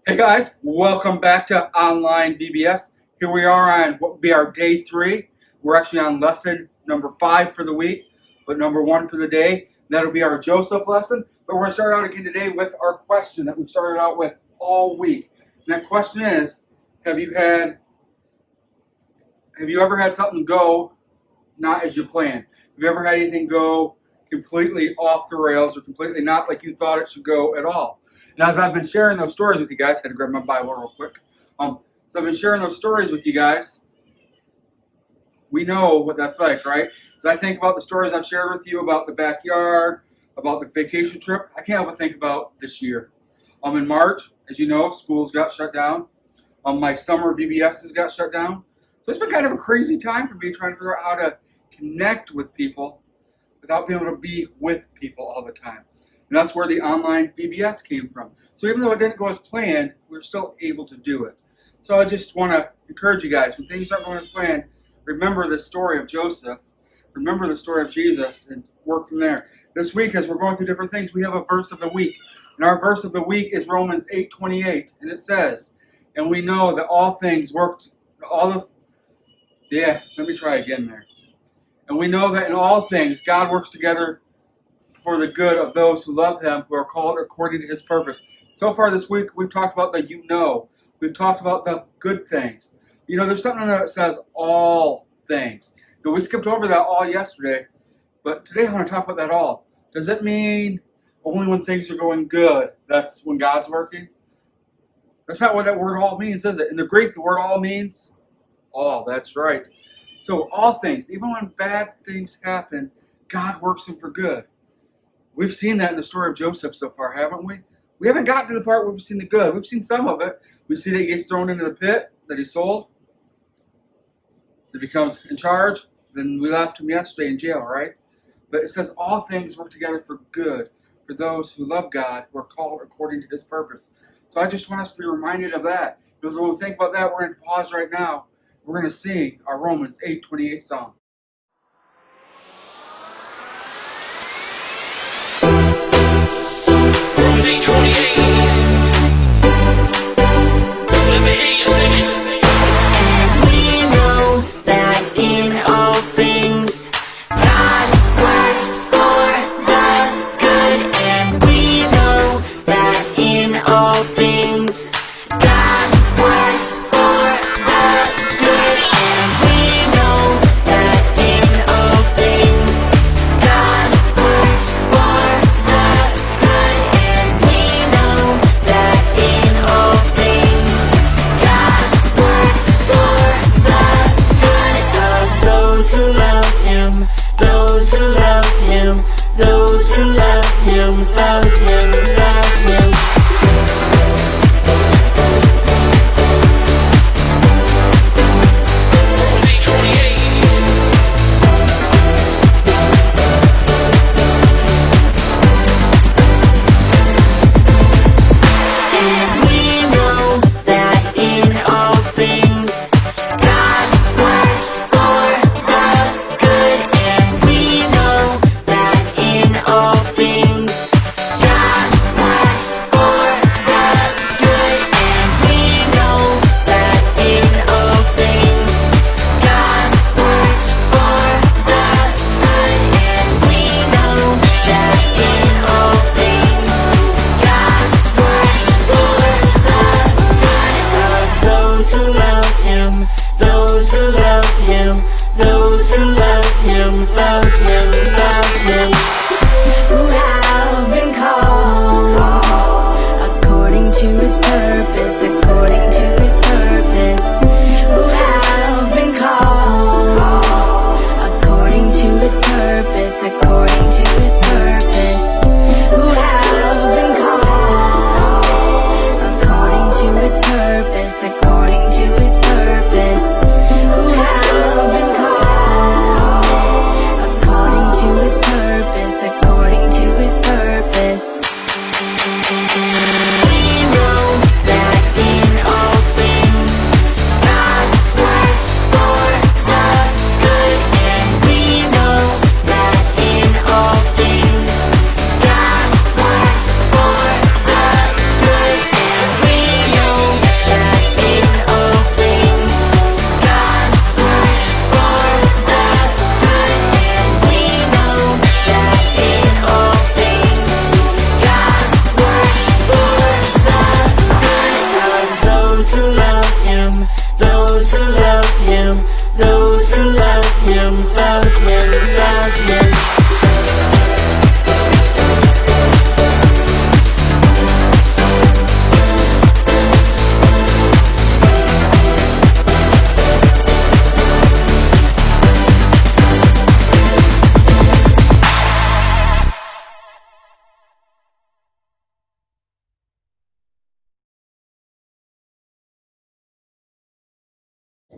Hey guys, welcome back to Online VBS. Here we are on what will be our day 3. We're actually on lesson number 5 for the week, but number 1 for the day. That'll be our Joseph lesson. But we're going to start out again today with our question that we've started out with all week. And that question is, have you ever had something go not as you planned? Have you ever had anything go completely off the rails or completely not like you thought it should go at all? And as I've been sharing those stories with you guys, I had to grab my Bible real quick. So I've been sharing those stories with you guys. We know what that's like, right? As I think about the stories I've shared with you about the backyard, about the vacation trip, I can't help but think about this year. In March, as you know, schools got shut down. My summer VBSs got shut down. So it's been kind of a crazy time for me trying to figure out how to connect with people without being able to be with people all the time. And that's where the online VBS came from. So even though it didn't go as planned, we were still able to do it. So I just want to encourage you guys, when things aren't going as planned, remember the story of Joseph, remember the story of Jesus, and work from there. This week, as we're going through different things, we have a verse of the week. And our verse of the week is Romans 8:28. And it says, and we know that all things worked, let me try again there. And we know that in all things, God works together for the good of those who love him, who are called according to his purpose. So far this week, we've talked about the We've talked about the good things. There's something that says all things. We skipped over that all yesterday, but today I want to talk about that all. Does it mean only when things are going good, that's when God's working? That's not what that word all means, is it? In the Greek, the word all means all. That's right. So all things, even when bad things happen, God works them for good. We've seen that in the story of Joseph so far, haven't we? We haven't gotten to the part where we've seen the good. We've seen some of it. We see that he gets thrown into the pit that he sold. He becomes in charge. Then we left him yesterday in jail, right? But it says all things work together for good for those who love God, who are called according to his purpose. So I just want us to be reminded of that. Because when we think about that, we're going to pause right now. We're going to sing our Romans 8:28 song. According to his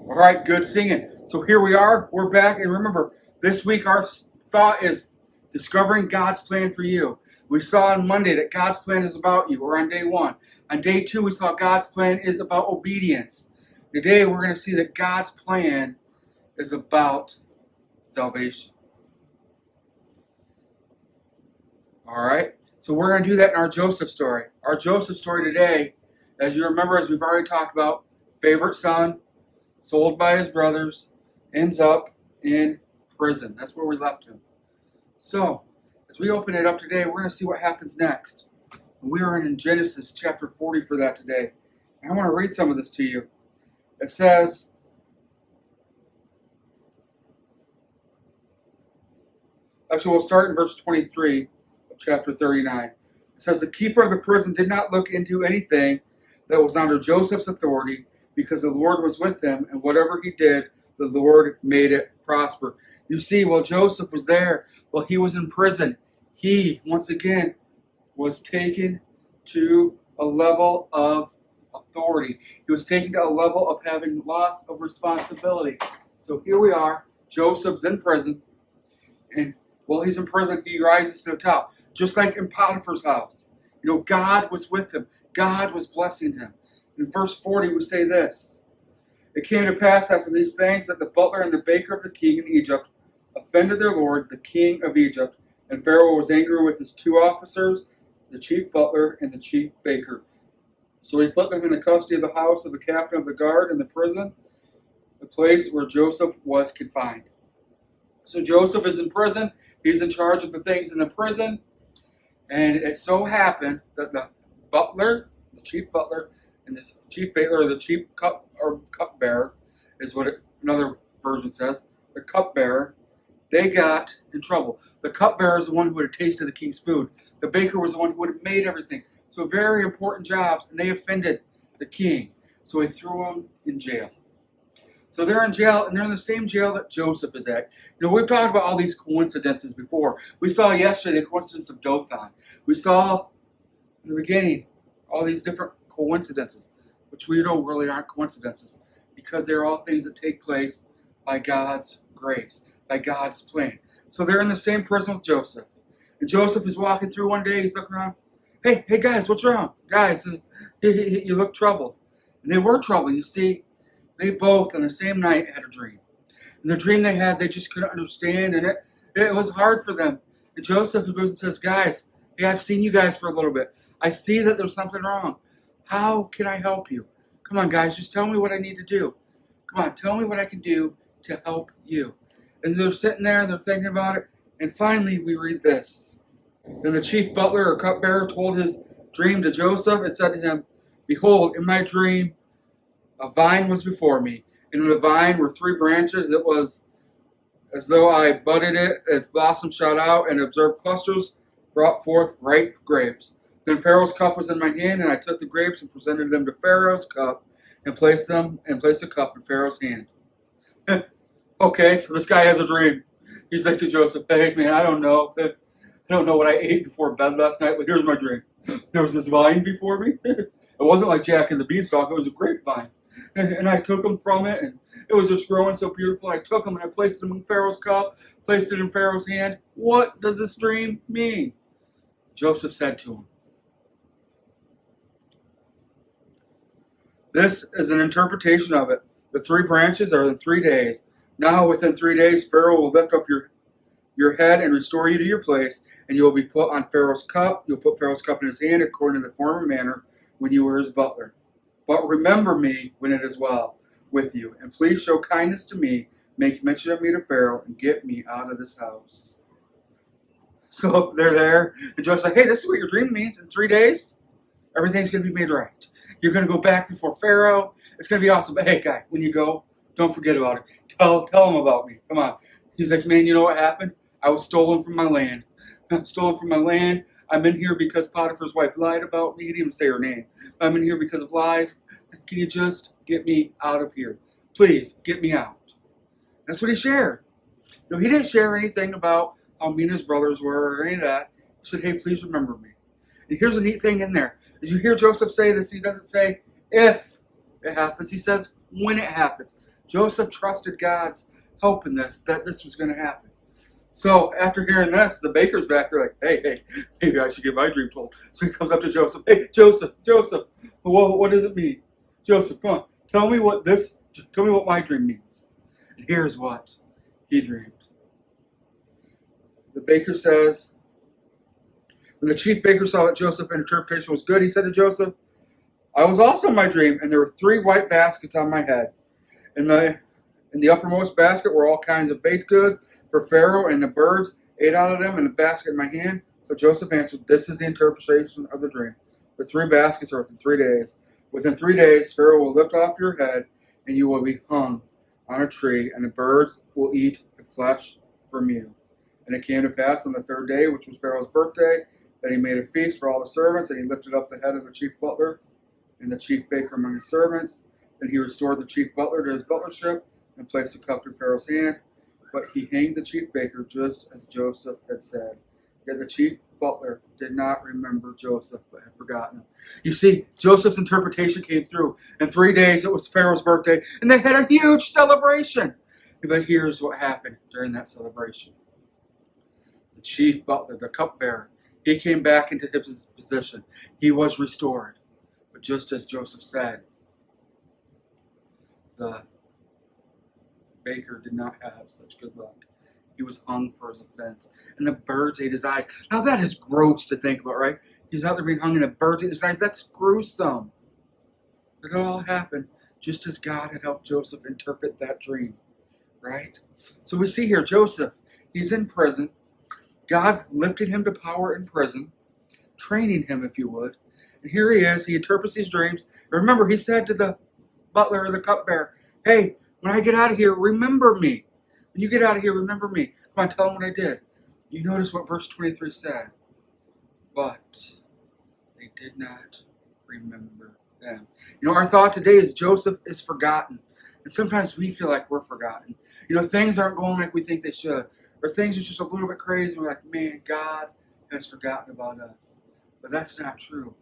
All right, good singing. So here we are. We're back. And remember, this week our thought is discovering God's plan for you. We saw on Monday that God's plan is about you. We're on day 1. On day 2, we saw God's plan is about obedience. Today, we're going to see that God's plan is about salvation. All right? So we're going to do that in our Joseph story. Our Joseph story today, as you remember, as we've already talked about, favorite son, sold by his brothers, ends up in prison. That's where we left him. So, as we open it up today, we're going to see what happens next. We are in Genesis chapter 40 for that today. And I want to read some of this to you. It says, actually we'll start in verse 23 of chapter 39. It says, the keeper of the prison did not look into anything that was under Joseph's authority, because the Lord was with him, and whatever he did, the Lord made it prosper. You see, while Joseph was there, while he was in prison, he, once again, was taken to a level of authority. He was taken to a level of having loss of responsibility. So here we are, Joseph's in prison, and while he's in prison, he rises to the top. Just like in Potiphar's house. You know, God was with him. God was blessing him. In verse 40, we say this. It came to pass after these things that the butler and the baker of the king in Egypt offended their lord, the king of Egypt, and Pharaoh was angry with his 2 officers, the chief butler and the chief baker. So he put them in the custody of the house of the captain of the guard in the prison, the place where Joseph was confined. So Joseph is in prison. He's in charge of the things in the prison. And it so happened that the butler, the chief butler, and the chief baker, or the chief cupbearer, is what another version says, the cupbearer, they got in trouble. The cupbearer is the one who would have tasted the king's food. The baker was the one who would have made everything. So very important jobs, and they offended the king. So he threw them in jail. So they're in jail, and they're in the same jail that Joseph is at. You know, we've talked about all these coincidences before. We saw yesterday the coincidence of Dothan. We saw in the beginning all these different coincidences, which we know really aren't coincidences, because they're all things that take place by God's grace, by God's plan. So they're in the same prison with Joseph. And Joseph is walking through one day, he's looking around, hey guys, what's wrong? Guys, and you look troubled. And they were troubled, you see. They both, on the same night, had a dream. And the dream they had, they just couldn't understand, and it was hard for them. And Joseph goes and says, guys, hey, I've seen you guys for a little bit. I see that there's something wrong. How can I help you? Come on, guys, just tell me what I need to do. Come on, tell me what I can do to help you. As they're sitting there, and they're thinking about it, and finally we read this. Then the chief butler or cupbearer told his dream to Joseph and said to him, behold, in my dream, a vine was before me, and in the vine were 3 branches. It was as though I budded it, its blossoms shot out, and observed clusters brought forth ripe grapes. Then Pharaoh's cup was in my hand, and I took the grapes and presented them to Pharaoh's cup, and placed the cup in Pharaoh's hand. Okay, so this guy has a dream. He's like to Joseph, hey man, I don't know what I ate before bed last night, but here's my dream. There was this vine before me. It wasn't like Jack and the Beanstalk, it was a grapevine. And I took them from it, and it was just growing so beautiful. I took them and I placed them in Pharaoh's cup, placed it in Pharaoh's hand. What does this dream mean? Joseph said to him, this is an interpretation of it. The 3 branches are in 3 days. Now within 3 days, Pharaoh will lift up your head and restore you to your place, and you will be put on Pharaoh's cup. You'll put Pharaoh's cup in his hand according to the former manner when you were his butler. But remember me when it is well with you, and please show kindness to me, make mention of me to Pharaoh, and get me out of this house. So they're there, and Joseph's like, hey, this is what your dream means. In 3 days, everything's going to be made right. You're going to go back before Pharaoh. It's going to be awesome. But hey, guy, when you go, don't forget about it. Tell him about me. Come on. He's like, man, you know what happened? I was stolen from my land. I'm stolen from my land. I'm in here because Potiphar's wife lied about me. He didn't even say her name. I'm in here because of lies. Can you just get me out of here? Please, get me out. That's what he shared. No, he didn't share anything about how mean his brothers were or any of that. He said, hey, please remember me. And here's a neat thing in there. As you hear Joseph say this, he doesn't say if it happens. He says when it happens. Joseph trusted God's help in this, that this was going to happen. So after hearing this, the baker's back there like, hey, maybe I should get my dream told. So he comes up to Joseph. Hey, Joseph, what does it mean? Joseph, come on, tell me what my dream means. And here's what he dreamed. The baker says, when the chief baker saw that Joseph's interpretation was good, he said to Joseph, I was also in my dream, and there were 3 white baskets on my head. In the uppermost basket were all kinds of baked goods for Pharaoh, and the birds ate out of them in the basket in my hand. So Joseph answered, this is the interpretation of the dream. The 3 baskets are within 3 days. Within 3 days, Pharaoh will lift off your head, and you will be hung on a tree, and the birds will eat the flesh from you. And it came to pass on the 3rd day, which was Pharaoh's birthday, that he made a feast for all the servants, and he lifted up the head of the chief butler and the chief baker among his servants. Then he restored the chief butler to his butlership and placed the cup in Pharaoh's hand. But he hanged the chief baker just as Joseph had said. Yet the chief butler did not remember Joseph, but had forgotten him. You see, Joseph's interpretation came through. In 3 days, it was Pharaoh's birthday, and they had a huge celebration. But here's what happened during that celebration. The chief butler, the cupbearer, he came back into his position. He was restored. But just as Joseph said, the baker did not have such good luck. He was hung for his offense, and the birds ate his eyes. Now that is gross to think about, right? He's out there being hung, and the birds ate his eyes. That's gruesome. But it all happened just as God had helped Joseph interpret that dream, right? So we see here Joseph, he's in prison. God lifted him to power in prison, training him, if you would. And here he is. He interprets these dreams. And remember, he said to the butler or the cupbearer, hey, when I get out of here, remember me. When you get out of here, remember me. Come on, tell them what I did. You notice what verse 23 said. But they did not remember them. You know, our thought today is Joseph is forgotten. And sometimes we feel like we're forgotten. You know, things aren't going like we think they should. Or things are just a little bit crazy. We're like, man, God has forgotten about us. But that's not true.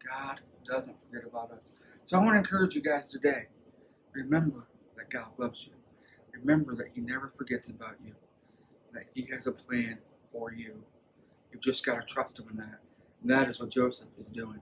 God doesn't forget about us. So I want to encourage you guys today. Remember that God loves you. Remember that He never forgets about you. That He has a plan for you. You've just got to trust Him in that. And that is what Joseph is doing.